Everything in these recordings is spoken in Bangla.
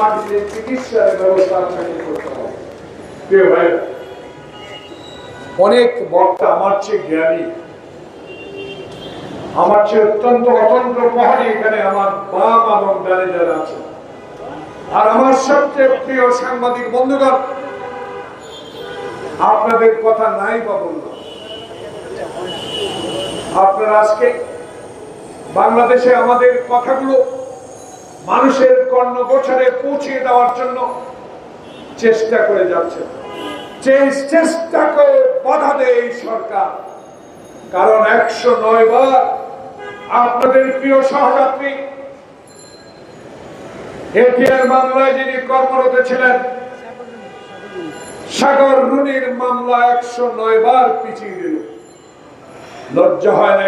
মাটিতে চিকিৎসার ব্যবস্থা আপনাকে করতে হবে। প্রিয় ভাই, অনেক বক্তা আমার চেয়ে জ্ঞানী, আমার চেয়ে অত্যন্ত অতন্ত্র প্রহরী এখানে আমার বাম এবং ডানে যারা আছে, আর আমার সবচেয়ে প্রিয় সাংবাদিক বন্ধুগণ, আপনাদের কথা নাই বা বললাম। আপনারা আজকে বাংলাদেশে আমাদের কথাগুলো মানুষের কর্ণগোচরে পৌঁছে দেওয়ার জন্য চেষ্টা করে যাচ্ছে। চেষ্টাকে বাধা দেয় এই সরকার, কারণ 109 বার আপনাদের প্রিয় সহযাত্রী এটিআর মামলায় যিনি কর্মরত ছিলেন, সাগর রুনির মামলা 109 বার পিছিয়ে দিল। লজ্জা হয় না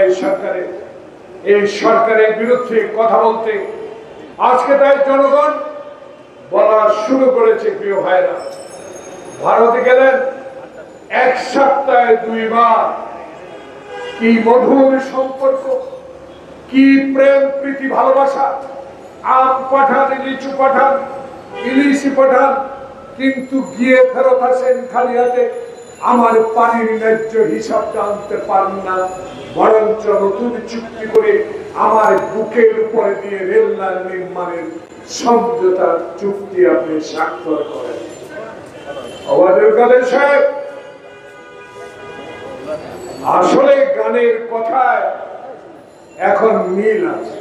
এই সরকারের বিরুদ্ধে কথা বলতে? আজকে তাই জনগণ বলা শুরু করেছে। প্রিয় ভাইরা, ভারতে গেলেন 1 সপ্তাহে 2 বার, কি মধুর সম্পর্ক, কি প্রেম প্রীতি ভালোবাসা, আম পাঠান, লিচু পাঠান, ইলিশি পাঠান, কিন্তু গিয়ে ফেরত আসেন খালি হাতে। আমার পানির ন্যায্য হিসাবটা আনতে পারেন না, বরঞ্চ নতুন চুক্তি করে আমার বুকের উপরে দিয়ে রেল লাইন নির্মাণের সমঝোতার চুক্তি আপনি স্বাক্ষর করেন। আমাদের কাদের সাহেব, আসলে গানের কথায় এখন মিল আছে।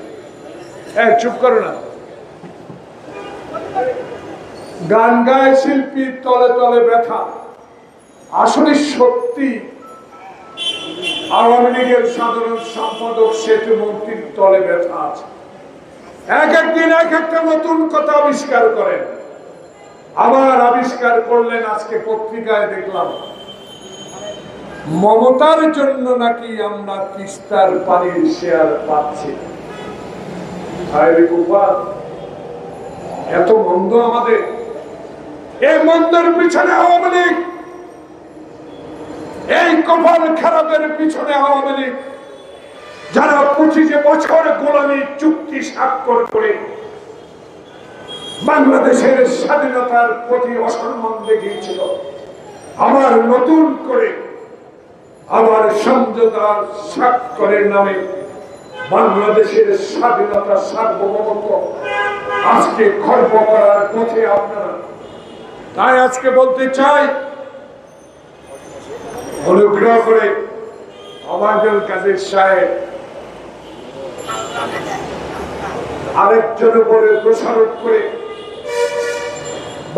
চুপ করো না। গান গায় শিল্পী, তলে তলে ব্যথা। আসলে সত্যি আওয়ামী লীগের সাধারণ সম্পাদক সেতু মন্ত্রীর তলে ব্যথা আছে। এক একদিন এক একটা নতুন কথা আবিষ্কার করেন, আবার আবিষ্কার করলেন। আজকে পত্রিকায় দেখলাম মমতার জন্য নাকি আমরা তিস্তার পানির শেয়ার পাচ্ছি। এত মন্দ আমাদের। এই মন্দের পিছনে আওয়ামী লীগ, এই কপাল খারাপের পিছনে আওয়ামী লীগ, যারা 25 বছর গোলামী চুক্তি স্বাক্ষর করে বাংলাদেশের স্বাধীনতার প্রতি অসম্মান দেখিয়েছিল, আবার নতুন করে আবার সমঝোতার স্বাক্ষরের নামে বাংলাদেশের স্বাধীনতা সার্বভৌমত্ব আজকে খর্ব করার পথে আপনারা। তাই আজকে বলতে চাই, অনুগ্রহ করে আমাদের কাদের সাহেব আরেকজন উপরে দোষারোপ করে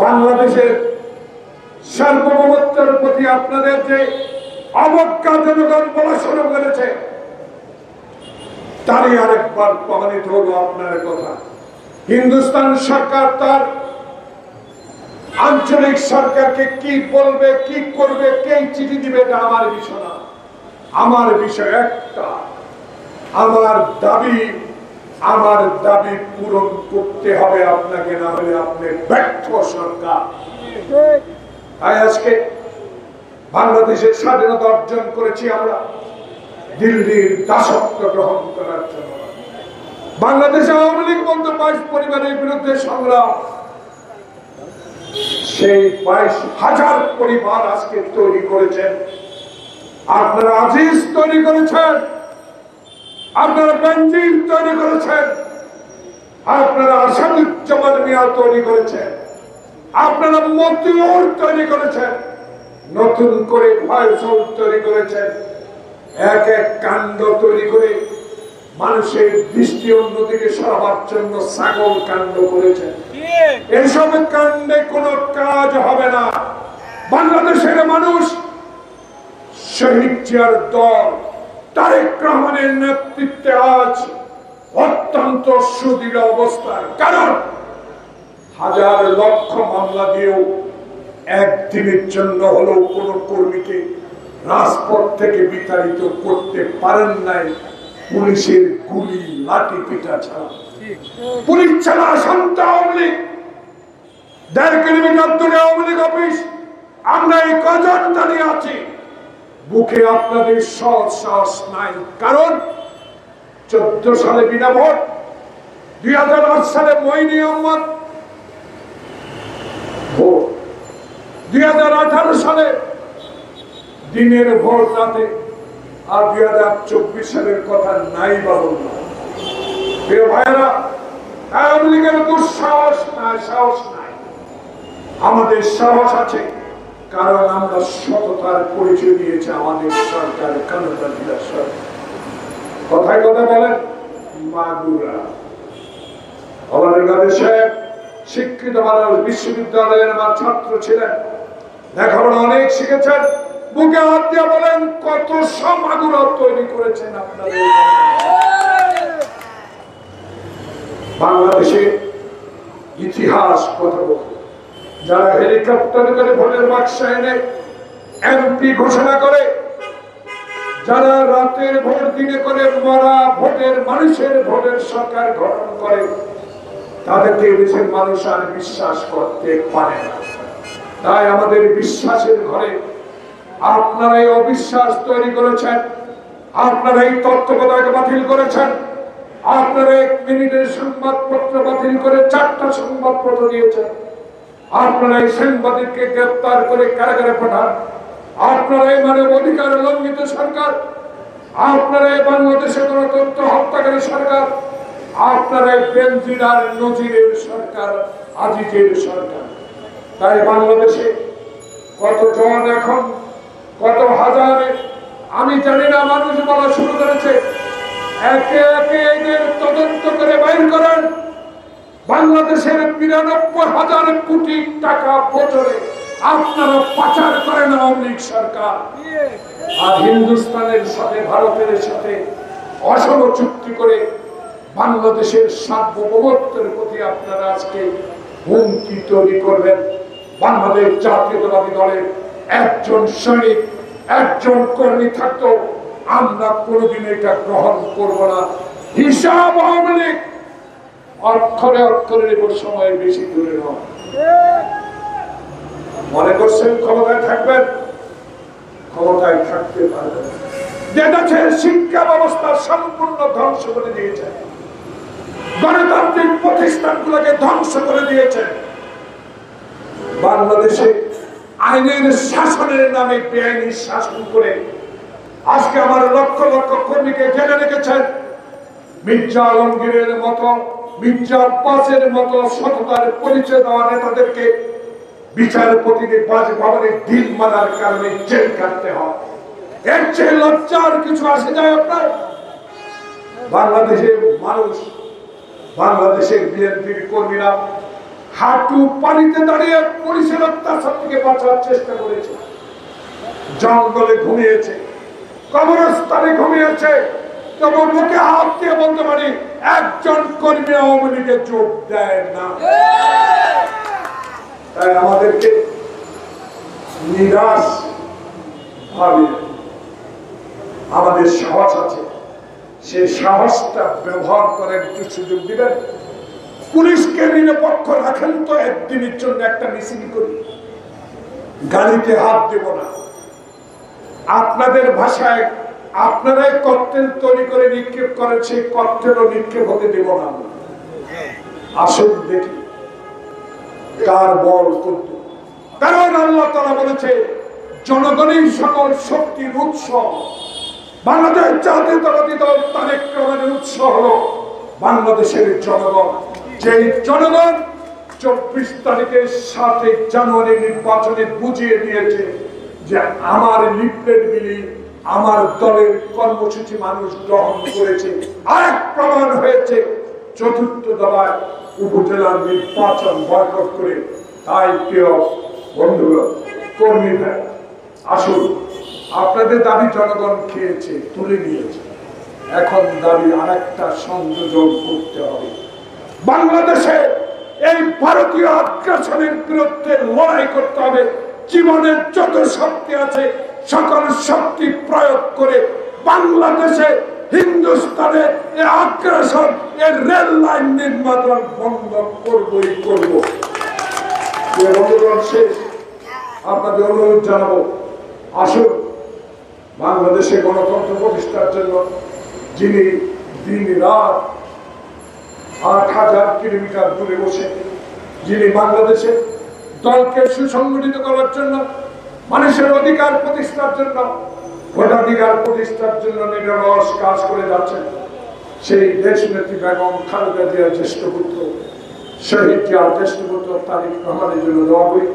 বাংলাদেশের সার্বভৌমত্বের প্রতি আপনাদের যে অবজ্ঞা জনগণ বলা শুরু করেছে, তারই আরেকবার প্রমাণিত হলো আপনার কথা। হিন্দুস্তান সরকার তার আঞ্চলিক সরকারকে কি বলবে, কি করবে, কে চিঠি দিবে, এটা আমার বিষয় না। আমার বিষয় একটা, আমার দাবি পূরণ করতে হবে আপনাকে, না হলে আপনি ব্যর্থ সরকার। তাই আজকে বাংলাদেশের স্বাধীনতা অর্জন করেছি আমরা দিল্লির দাসত্ব গ্রহণ করার জন্য। বাংলাদেশে আওয়ামী লীগ বন্ধু 22 পরিবারের বিরুদ্ধে সংগ্রাম, সেই 22,000 পরিবার আজকে তৈরি করেছেন আপনারা। আজিজ তৈরি করেছেন আপনারা, বেনজির তৈরি করেছেন আপনারা, আসাদুজ্জামান মিয়া তৈরি করেছেন আপনারা, মতিউর তৈরি করেছেন, নতুন করে ফয়সল তৈরি করেছেন। এক এক কাণ্ড তৈরি করে মানুষের দৃষ্টি অন্যদিকে সরাবার জন্য ছাগল কাণ্ড করেছেন। এসব কাণ্ডে কোনো কাজ হবে না। বাংলাদেশের মানুষ শহীদ জিয়ার দল তারেক রহমানের নেতৃত্বে আজ অত্যন্ত সুদৃঢ় অবস্থার। কারণ হাজার লক্ষ মামলা দিয়েও একদিনের জন্য হলেও কোন কর্মীকে রাজপথ থেকে বিতাড়িত করতে পারেন নাই পুলিশের গুলি লাঠি পিটা ছাড়া। পুলিশ ছাড়া শান্ত আওয়ামী লীগ, 1.5 কিলোমিটার দূরে আওয়ামী লীগ অফিস। আমরা এই কজন দাঁড়িয়ে আছি, বুকে আপনাদের সাহস নাই। কারণ 14 সালে বিনা ভোট, 2008 সালে মঈন আহমদ, 2018 সালে দিনের ভোর রাতে, আর 2024 সালের কথা নাই বা বললাম। প্রিয় ভাইয়েরা, আওয়ামী লীগের দুঃসাহস নাই, সাহস নাই। আমাদের সাহস আছে, কারণ আমরা সততার পরিচয় দিয়েছে আমাদের সরকার, খালেদা জিয়ার সরকার। কথায় কথা বলেন মাগুরা। আমাদের দেশে শিক্ষিত মানুষ, বিশ্ববিদ্যালয়ের আমার ছাত্র ছিলেন, লেখাপড়া অনেক শিখেছেন। বুকে হাত দিয়ে বলেন কত মাগুরা তৈরি করেছেন আপনাদের। বাংলাদেশে ইতিহাস কথা বলতে, যারা হেলিকপ্টার করে ভোটের বাক্স এনে এমপি ঘোষণা করে, যারা রাতের ভোট দিনে করে মরা ভোটের মানুষের ভোটের সরকার গঠন করে, তাদেরকে দেশের মানুষ আর বিশ্বাস করতে পারে না। তাই আমাদের বিশ্বাসের ঘরে আপনারা এই অবিশ্বাস তৈরি করেছেন, আপনারা এই তত্ত্বাবধায়ক বাতিল করেছেন, আপনারা 1 মিনিটের সংবাদপত্র বাতিল করে 4টা সংবাদপত্র দিয়েছেন, আপনারা এই সাংবাদিককে গ্রেপ্তার করে কারাগারে পাঠান, আপনারা এই মানব অধিকার লঙ্ঘিত সরকার, আপনারা এই বাংলাদেশে গণতন্ত্র হত্যাকারী সরকার, আপনারা এই বেনজির নজিরের সরকার, আজিজের সরকার। তাই বাংলাদেশে কতজন এখন, কত হাজারে আমি জানি না, মানুষ বলা শুরু করেছে, একে একে এদের তদন্ত করে বাইর করেন। বাংলাদেশের 92,000 কোটি টাকা বছরে আপনারা পাচার করেন আওয়ামী লীগ সরকার। আর হিন্দুস্তানের সাথে, ভারতের সাথে অসম চুক্তি করে বাংলাদেশের সার্বভৌমত্বের প্রতি আপনারা আজকে হুমকি তৈরি করবেন। বাংলাদেশ জাতীয়তাবাদী দলের একজন সৈনিক, একজন কর্মী থাকতো, আমরা কোনোদিন এটা গ্রহণ করব না। হিসাব আওয়ামী লীগ অক্ষরে অক্ষরে নেবার সময় বেশি দূরে নয়। মনে করছেন ক্ষমতায় থাকবেন? ক্ষমতায় থাকতে পারবেন। যেটাছে শিক্ষা ব্যবস্থা সম্পূর্ণ ধ্বংস করে দিয়েছে, গণতান্ত্রিক প্রতিষ্ঠানগুলোকে ধ্বংস করে দিয়েছে। বাংলাদেশে আইনের শাসনের নামে বেআইনি শাসন করে আজকে আমার লক্ষ লক্ষ কর্মীকে জেলে রেখেছেন। মির্জা আলমগীরের মতো, মির্জা আব্বাসের মতো সততার পরিচয় দেওয়া নেতাদেরকে বিচারপতিদের বাসভবনে ঢিল মারার কারণে জেল কাটতে হয়। এর চেয়ে লজ্জার কিছু আসে যায় আপনার? বাংলাদেশের মানুষ, বাংলাদেশের বিএনপির কর্মীরা হাঁটু পানিতে দাঁড়িয়ে পুলিশের অত্যাচার থেকে বাঁচার চেষ্টা করেছে, জঙ্গলে ঘুমিয়েছে, কবরস্থানে ঘুমিয়েছে, তবু মুখে হাত দিয়ে বলতে পারি একজন কর্মী আওয়ামী লীগে যোগ দেয় না। তাই আমাদেরকে নিরাশ ভাবে আমাদের সাহস আছে, সেই সাহসটা ব্যবহার করে একটু সুযোগ দিবেন। পুলিশকে নিরপেক্ষ রাখেন তো, একদিনের জন্য একটা মিছিল করি, গাড়িতে হাত দেব না। আপনাদের ভাষায় আপনারাই ককটেল তৈরি করে নিক্ষেপ করেন, সেই ককটেলও নিক্ষেপ হতে দেব না। আসুন দেখি কার বল করত। কারণ আল্লাহ তাআলা বলেছে জনগণই সকল শক্তির উৎস। বাংলাদেশ জাতীয়তাবাদী দল তারেক রহমানের উৎস হলো বাংলাদেশের জনগণ। যেই জনগণ 24 তারিখের 7 জানুয়ারি নির্বাচনে বুঝিয়ে দিয়েছে যে আমার লিফলেট বিলি, আমার দলের কর্মসূচি মানুষ গ্রহণ করেছে। আরেক প্রমাণ হয়েছে 4র্থ দফায় উপজেলার নির্বাচন বয়কট করে। তাই প্রিয় বন্ধুগণ, কর্মী ভাই, আসুন, আপনাদের দাবি জনগণ খেয়েছে, তুলে নিয়েছে। এখন দাবি আরেকটা সংযোজন করতে হবে। বাংলাদেশে এই ভারতীয় আগ্রাসনের বিরুদ্ধে লড়াই করতে হবে। জীবনের যত শক্তি আছে সকল শক্তি প্রয়োগ করে বাংলাদেশে হিন্দুস্তানে এই আগ্রাসন, এর রেল লাইন নির্মাণ বন্ধ করবই করব। শেষ আপনাদের অনুরোধ জানাবো, আসুন বাংলাদেশে গণতন্ত্র প্রতিষ্ঠার জন্য যিনি দিন রাত 8,000 কিলোমিটার দূরে বসে, যিনি বাংলাদেশে দলকে সুসংগঠিত করার জন্য, মানুষের অধিকার প্রতিষ্ঠার জন্য, ভোটাধিকার প্রতিষ্ঠার জন্য নিরলস কাজ করে যাচ্ছেন সেই দেশ নেত্রী বেগম খালেদা জিয়ার জ্যেষ্ঠ পুত্র, শহীদ জিয়ার জ্যেষ্ঠ পুত্র তারেক রহমানের জন্য দোয়া করি।